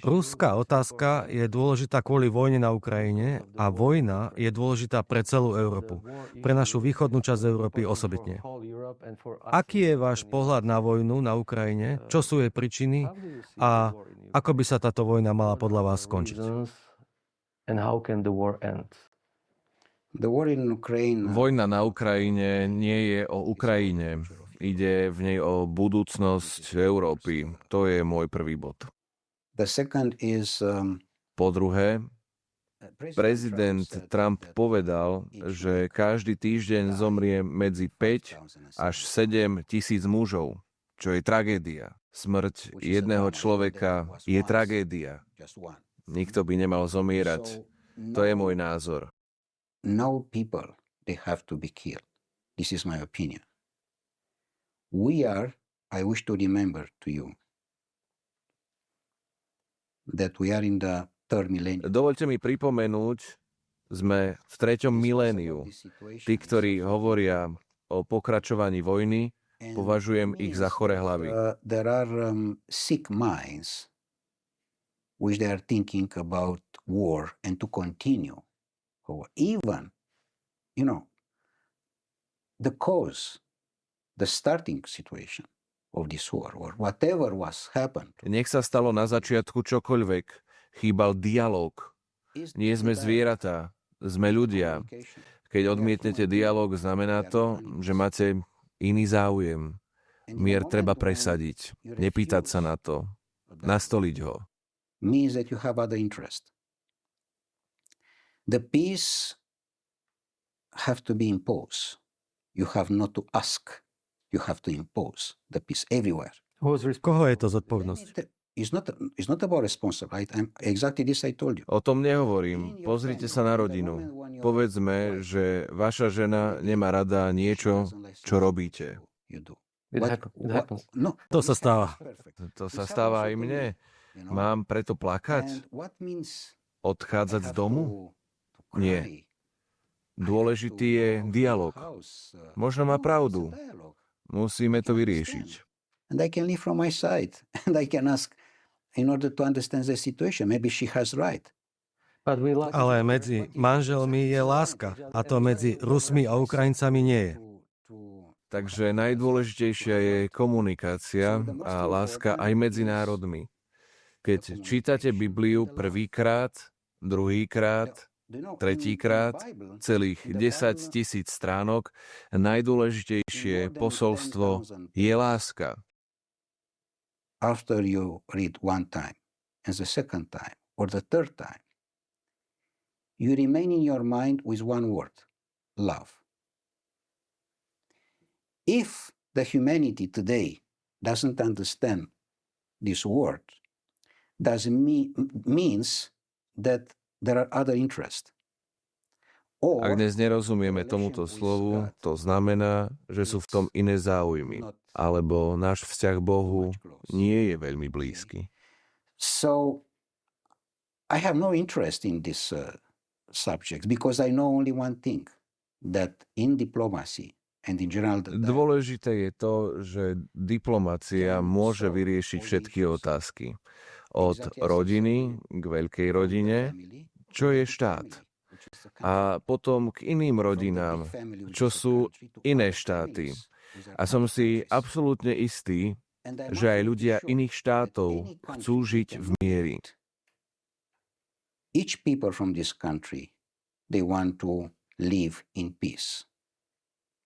Ruská otázka je dôležitá kvôli vojne na Ukrajine a vojna je dôležitá pre celú Európu, pre našu východnú časť Európy osobitne. Aký je váš pohľad na vojnu na Ukrajine? Čo sú jej príčiny? A ako by sa táto vojna mala podľa vás skončiť? Vojna na Ukrajine nie je o Ukrajine. Ide v nej o budúcnosť Európy. To je môj prvý bod. Po druhé, prezident Trump povedal, že každý týždeň zomrie medzi 5 až 7 tisíc mužov, čo je tragédia. Smrť jedného človeka je tragédia. Nikto by nemal zomierať. To je môj názor. No people, they have to be killed. This is my opinion. I wish to remember to you that we are in the third millennium. Dovoľte mi pripomenúť, sme v 3. miléniu. Tí, ktorí hovoria o pokračovaní vojny, považujem ich za choré hlavy. There are sick minds which they are thinking about war and to continue. Or even, the cause, the starting situation of this war, or whatever was happened. Nech sa stalo na začiatku čokoľvek. Chýbal dialog. Nie sme zvieratá, sme ľudia. Keď odmietnete dialog, znamená to, že máte iný záujem. Mier treba presadiť, nepýtať sa na to, nastoliť ho. Means that you have other interest. The peace have to be imposed. You have not to ask. You have to impose the peace everywhere. Koho je to zodpovednosť? It's not about responsible. Exactly this I told you. O tom nehovorím. Pozrite sa na rodinu. Povedzme, že vaša žena nemá rada niečo, čo robíte. To sa stáva. To sa stáva aj mne. Mám preto plakať? Odchádzať z domu? Nie. Dôležitý je dialog. Možno má pravdu. Musíme to vyriešiť. And I can live from my side. And I can ask, in order to understand the situation, maybe she has right. Ale medzi manželmi je láska. A to medzi Rusmi a Ukrajincami nie je. Takže najdôležitejšia je komunikácia a láska aj medzi národmi. Keď čítate Bibliu prvýkrát, druhýkrát, tretíkrát, celých 10 000 stránok, najdôležitejšie posolstvo je láska. After you read one time, and the second time, or the third time, you remain in your mind with one word, love. If the humanity today doesn't understand this word, means that there are other interests. Ak dnes nerozumieme tomuto slovu, to znamená, že sú v tom iné záujmy, alebo náš vzťah Bohu nie je veľmi blízky. So, I have no interest in this subject, because I know only one thing, that in diplomacy and in general... Dôležité je to, že diplomacia môže vyriešiť všetky otázky. Od rodiny k veľkej rodine, čo je štát. A potom k iným rodinám, čo sú iné štáty. A som si absolútne istý, že aj ľudia iných štátov chcú žiť v mieri. Each people from this country, they want to live in peace.